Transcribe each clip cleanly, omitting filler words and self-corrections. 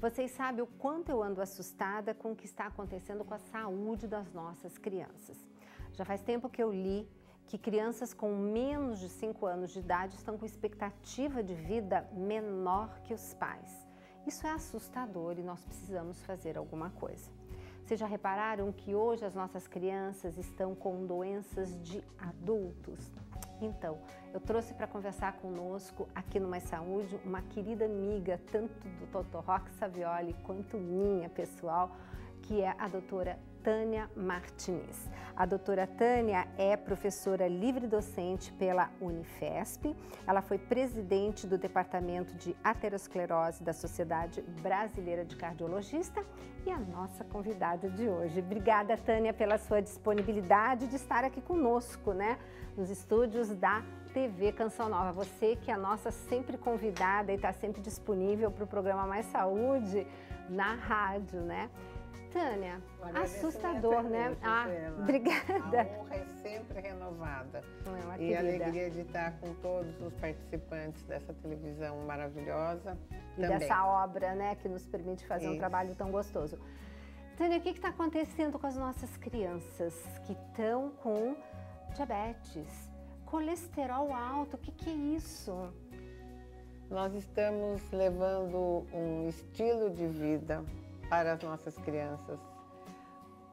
Vocês sabem o quanto eu ando assustada com o que está acontecendo com a saúde das nossas crianças. Já faz tempo que eu li que crianças com menos de 5 anos de idade estão com expectativa de vida menor que os pais. Isso é assustador e nós precisamos fazer alguma coisa. Vocês já repararam que hoje as nossas crianças estão com doenças de adultos? Então, eu trouxe para conversar conosco aqui no Mais Saúde uma querida amiga, tanto do Dr. Roque Savioli quanto minha pessoal, que é a doutora Tânia Martinez. A doutora Tânia é professora livre-docente pela Unifesp. Ela foi presidente do Departamento de Aterosclerose da Sociedade Brasileira de Cardiologista e a nossa convidada de hoje. Obrigada, Tânia, pela sua disponibilidade de estar aqui conosco, né, nos estúdios da TV Canção Nova. Você que é a nossa sempre convidada e está sempre disponível para o programa Mais Saúde na rádio, né? Tânia, assustador, né? Obrigada. A honra é sempre renovada. E a alegria de estar com todos os participantes dessa televisão maravilhosa. E também dessa obra, né, que nos permite fazer um trabalho tão gostoso. Tânia, o que está acontecendo com as nossas crianças que estão com diabetes, colesterol alto? O que é isso? Nós estamos levando um estilo de vida para as nossas crianças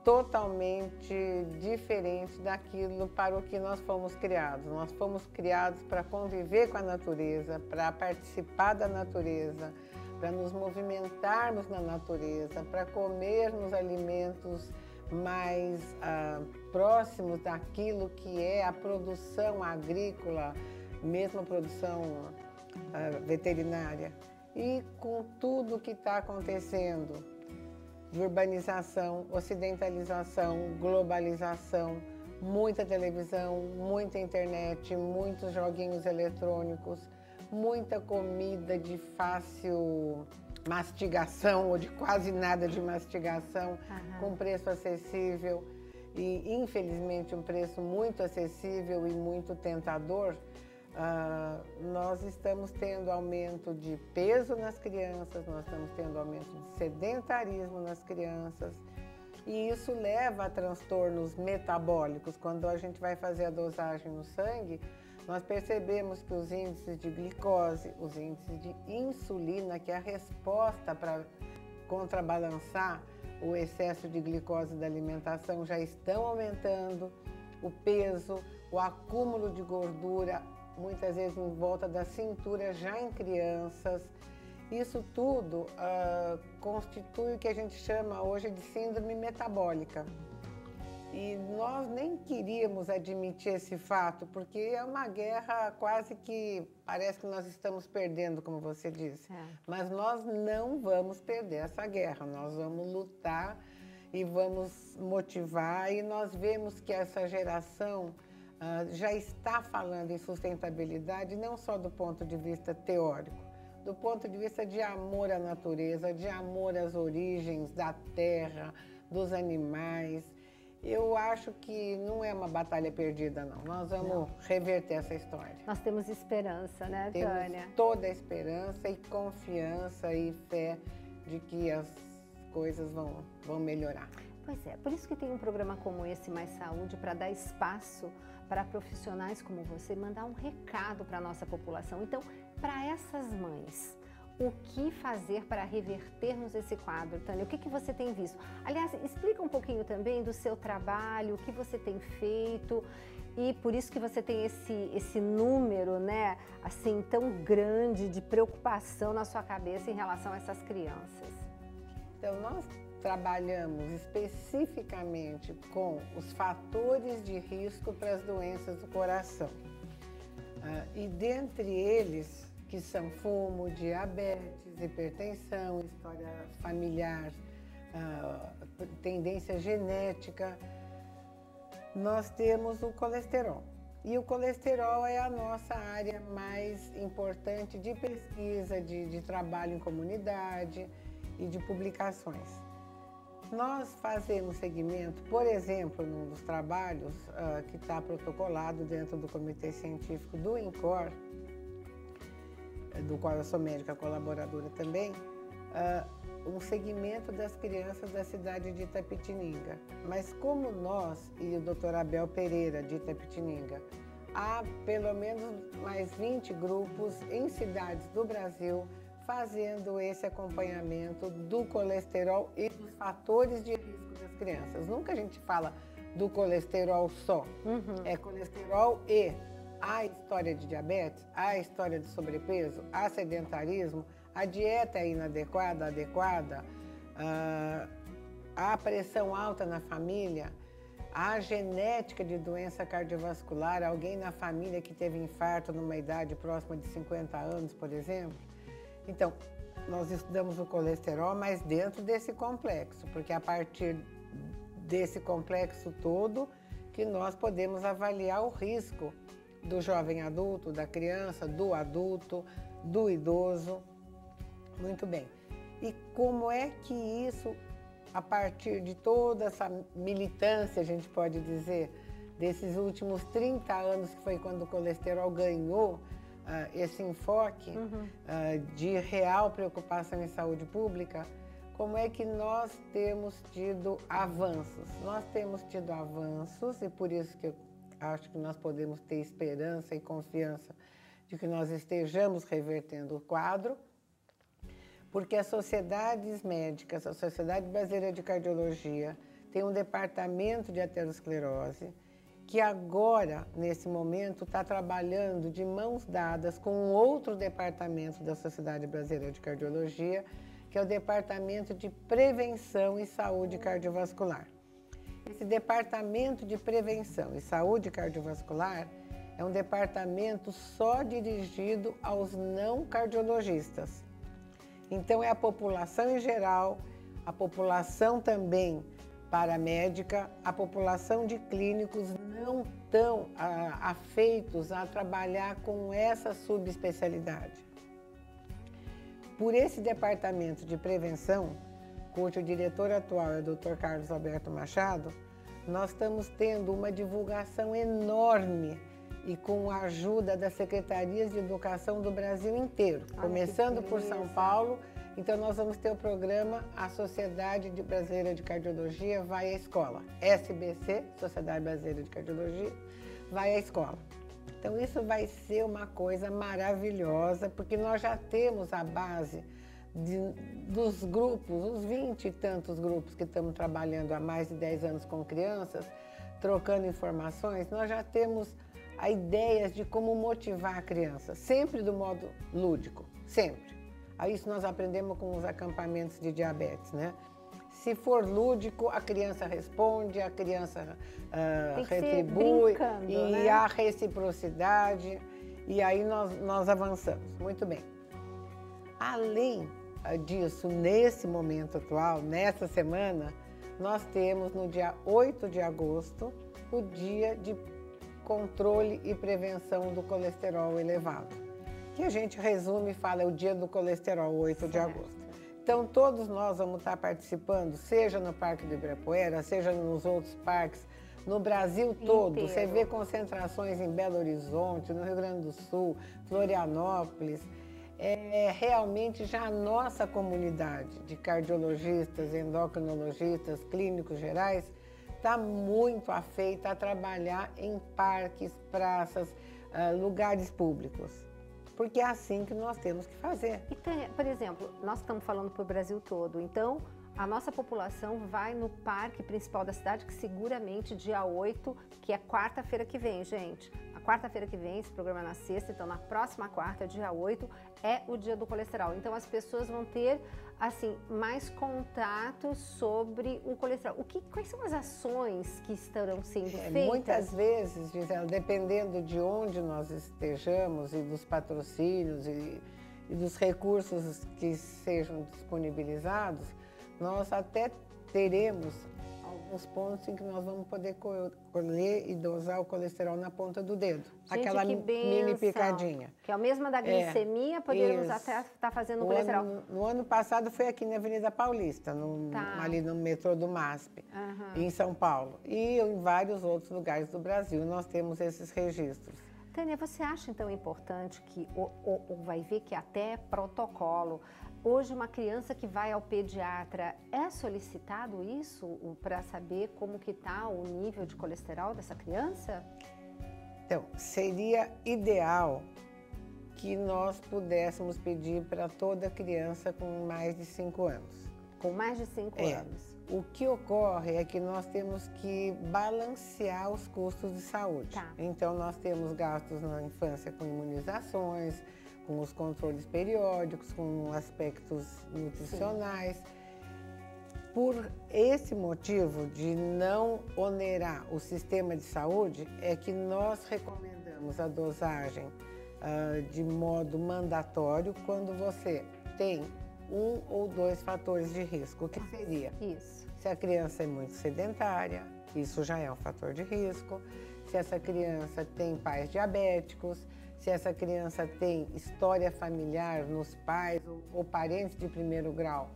totalmente diferente daquilo para o que nós fomos criados. Nós fomos criados para conviver com a natureza, para participar da natureza, para nos movimentarmos na natureza, para comermos alimentos mais próximos daquilo que é a produção agrícola, mesmo a produção veterinária. E com tudo que está acontecendo, de urbanização, ocidentalização, globalização, muita televisão, muita internet, muitos joguinhos eletrônicos, muita comida de fácil mastigação ou de quase nada de mastigação, com preço acessível e, infelizmente, um preço muito acessível e muito tentador. Nós estamos tendo aumento de peso nas crianças, nós estamos tendo aumento de sedentarismo nas crianças e isso leva a transtornos metabólicos. Quando a gente vai fazer a dosagem no sangue, nós percebemos que os índices de glicose, os índices de insulina, que é a resposta para contrabalançar o excesso de glicose da alimentação, já estão aumentando, o peso, o acúmulo de gordura, muitas vezes em volta da cintura, já em crianças. Isso tudo constitui o que a gente chama hoje de síndrome metabólica. E nós nem queríamos admitir esse fato, porque é uma guerra quase que parece que nós estamos perdendo, como você disse. Mas nós não vamos perder essa guerra, nós vamos lutar e vamos motivar. E nós vemos que essa geração já está falando em sustentabilidade, não só do ponto de vista teórico, do ponto de vista de amor à natureza, de amor às origens da terra, dos animais. Eu acho que não é uma batalha perdida, não. Nós vamos reverter essa história. Nós temos esperança, né, Tânia? Temos toda a esperança e confiança e fé de que as coisas vão melhorar. Pois é, por isso que tem um programa como esse, Mais Saúde, para dar espaço para profissionais como você, mandar um recado para a nossa população. Então, para essas mães, o que fazer para revertermos esse quadro, Tânia? O que você tem visto? Aliás, explica um pouquinho também do seu trabalho, o que você tem feito e por isso que você tem esse número, né, assim, tão grande de preocupação na sua cabeça em relação a essas crianças. Então, nós trabalhamos especificamente com os fatores de risco para as doenças do coração. E dentre eles, que são fumo, diabetes, hipertensão, história familiar, tendência genética, nós temos o colesterol. E o colesterol é a nossa área mais importante de pesquisa, de trabalho em comunidade e de publicações. Nós fazemos segmento, por exemplo, num dos trabalhos que está protocolado dentro do Comitê Científico do INCOR, do qual eu sou médica colaboradora também, um segmento das crianças da cidade de Itapetininga. Mas como nós e o Dr. Abel Pereira de Itapetininga, há pelo menos mais 20 grupos em cidades do Brasil fazendo esse acompanhamento do colesterol e dos fatores de risco das crianças. Nunca a gente fala do colesterol só, é colesterol e a história de diabetes, a história de sobrepeso, a sedentarismo, a dieta inadequada, adequada, a pressão alta na família, a genética de doença cardiovascular, alguém na família que teve infarto numa idade próxima de 50 anos, por exemplo. Então, nós estudamos o colesterol, mas dentro desse complexo, porque é a partir desse complexo todo que nós podemos avaliar o risco do jovem adulto, da criança, do adulto, do idoso. Muito bem. E como é que isso, a partir de toda essa militância, a gente pode dizer, desses últimos 30 anos, que foi quando o colesterol ganhou esse enfoque de real preocupação em saúde pública, como é que nós temos tido avanços? Nós temos tido avanços e por isso que eu acho que nós podemos ter esperança e confiança de que nós estejamos revertendo o quadro, porque as sociedades médicas, a Sociedade Brasileira de Cardiologia, tem um departamento de aterosclerose que agora, nesse momento, está trabalhando de mãos dadas com um outro departamento da Sociedade Brasileira de Cardiologia, que é o Departamento de Prevenção e Saúde Cardiovascular. Esse Departamento de Prevenção e Saúde Cardiovascular é um departamento só dirigido aos não cardiologistas. Então, é a população em geral, a população também paramédica, a população de clínicos não tão afeitos a trabalhar com essa subespecialidade. Por esse departamento de prevenção, cujo diretor atual é o Dr. Carlos Alberto Machado, nós estamos tendo uma divulgação enorme e com a ajuda das secretarias de educação do Brasil inteiro, começando por São Paulo. Então, nós vamos ter o programa A Sociedade Brasileira de Cardiologia Vai à Escola. SBC, Sociedade Brasileira de Cardiologia, vai à escola. Então, isso vai ser uma coisa maravilhosa, porque nós já temos a base dos grupos, os 20 e tantos grupos que estamos trabalhando há mais de 10 anos com crianças, trocando informações, nós já temos a ideias de como motivar a criança, sempre do modo lúdico, sempre. Isso nós aprendemos com os acampamentos de diabetes, né? Se for lúdico, a criança responde, a criança retribui, e né? Há reciprocidade, e aí nós avançamos. Muito bem. Além disso, nesse momento atual, nessa semana, nós temos no dia 8 de agosto o Dia de Controle e Prevenção do Colesterol Elevado, que a gente resume e fala é o Dia do Colesterol, 8 de agosto. Então, todos nós vamos estar participando, seja no Parque do Ibirapuera, seja nos outros parques, no Brasil todo. Inteiro. Você vê concentrações em Belo Horizonte, no Rio Grande do Sul, Florianópolis. Realmente já a nossa comunidade de cardiologistas, endocrinologistas, clínicos gerais, está muito afeita a trabalhar em parques, praças, lugares públicos. Porque é assim que nós temos que fazer. E tem, por exemplo, nós estamos falando para o Brasil todo, então a nossa população vai no parque principal da cidade, que seguramente dia 8, que é quarta-feira que vem, gente. A quarta-feira que vem, esse programa é na sexta, então na próxima quarta, dia 8, é o dia do colesterol. Então as pessoas vão ter, assim, mais contatos sobre o colesterol. Quais são as ações que estarão sendo feitas? Muitas vezes, Gisela, dependendo de onde nós estejamos e dos patrocínios e dos recursos que sejam disponibilizados, nós até teremos alguns pontos em que nós vamos poder colher e dosar o colesterol na ponta do dedo. Gente, aquela mini picadinha. Que é o mesmo da glicemia, poderíamos até estar fazendo o colesterol. No ano passado foi aqui na Avenida Paulista, ali no metrô do MASP, em São Paulo. E em vários outros lugares do Brasil nós temos esses registros. Tânia, você acha então importante que, ou vai ver que até protocolo, hoje uma criança que vai ao pediatra, é solicitado isso para saber como que está o nível de colesterol dessa criança? Então, seria ideal que nós pudéssemos pedir para toda criança com mais de 5 anos. Com mais de 5 anos. O que ocorre é que nós temos que balancear os custos de saúde. Tá. Então, nós temos gastos na infância com imunizações, com os controles periódicos, com aspectos nutricionais. Sim. Por esse motivo de não onerar o sistema de saúde, é que nós recomendamos a dosagem de modo mandatório quando você tem 1 ou 2 fatores de risco. O que seria? Isso. Se a criança é muito sedentária, isso já é um fator de risco. Se essa criança tem pais diabéticos, se essa criança tem história familiar nos pais ou parentes de primeiro grau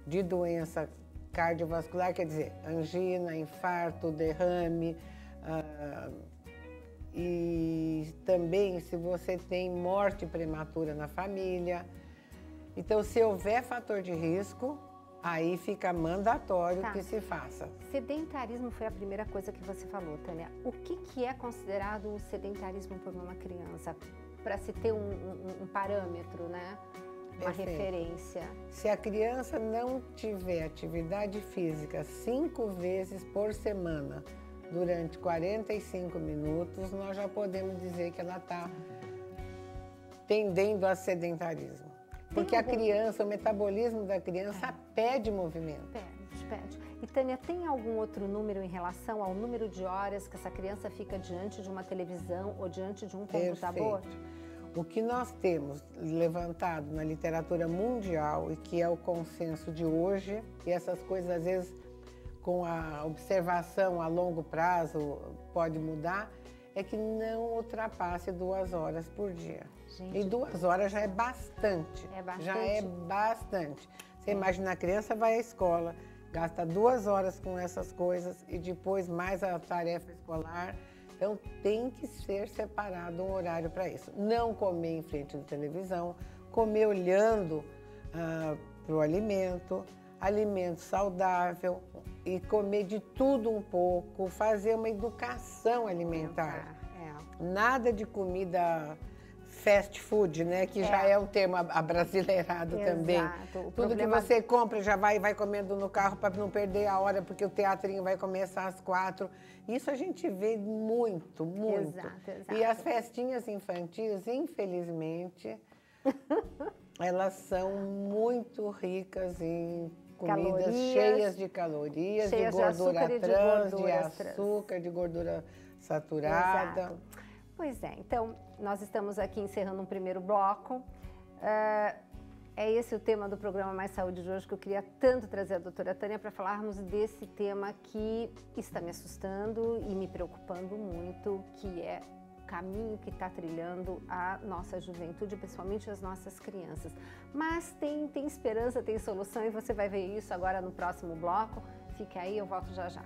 de doença cardiovascular, quer dizer, angina, infarto, derrame, e também se você tem morte prematura na família. Então, se houver fator de risco, aí fica mandatório que se faça. Sedentarismo foi a primeira coisa que você falou, Tânia. O que é considerado o sedentarismo por uma criança? Para se ter um parâmetro, né? Uma referência. Se a criança não tiver atividade física 5 vezes por semana, durante 45 minutos, nós já podemos dizer que ela está tendendo a sedentarismo. Porque a criança, o metabolismo da criança pede movimento. Pede. E Tânia, tem algum outro número em relação ao número de horas que essa criança fica diante de uma televisão ou diante de um computador? Perfeito. O que nós temos levantado na literatura mundial e que é o consenso de hoje, e essas coisas às vezes com a observação a longo prazo pode mudar, é que não ultrapasse 2 horas por dia. Gente, e 2 horas já é bastante. Já é bastante. Você imagina, a criança vai à escola, gasta 2 horas com essas coisas e depois mais a tarefa escolar. Então tem que ser separado um horário para isso. Não comer em frente da televisão, comer olhando para o alimento saudável e comer de tudo um pouco, fazer uma educação alimentar. Nada de comida fast food, né? Que já é um termo abrasileirado também. Tudo que você compra já vai comendo no carro para não perder a hora, porque o teatrinho vai começar às 4. Isso a gente vê muito. Exato. E as festinhas infantis, infelizmente, elas são muito ricas em comidas cheias de calorias, de gordura trans, de açúcar, de gordura saturada. Exato. Pois é, então nós estamos aqui encerrando um primeiro bloco. É esse o tema do programa Mais Saúde de hoje, que eu queria tanto trazer a doutora Tânia para falarmos desse tema que está me assustando e me preocupando muito, que é o caminho que está trilhando a nossa juventude, principalmente as nossas crianças. Mas tem esperança, tem solução, e você vai ver isso agora no próximo bloco. Fique aí, eu volto já já.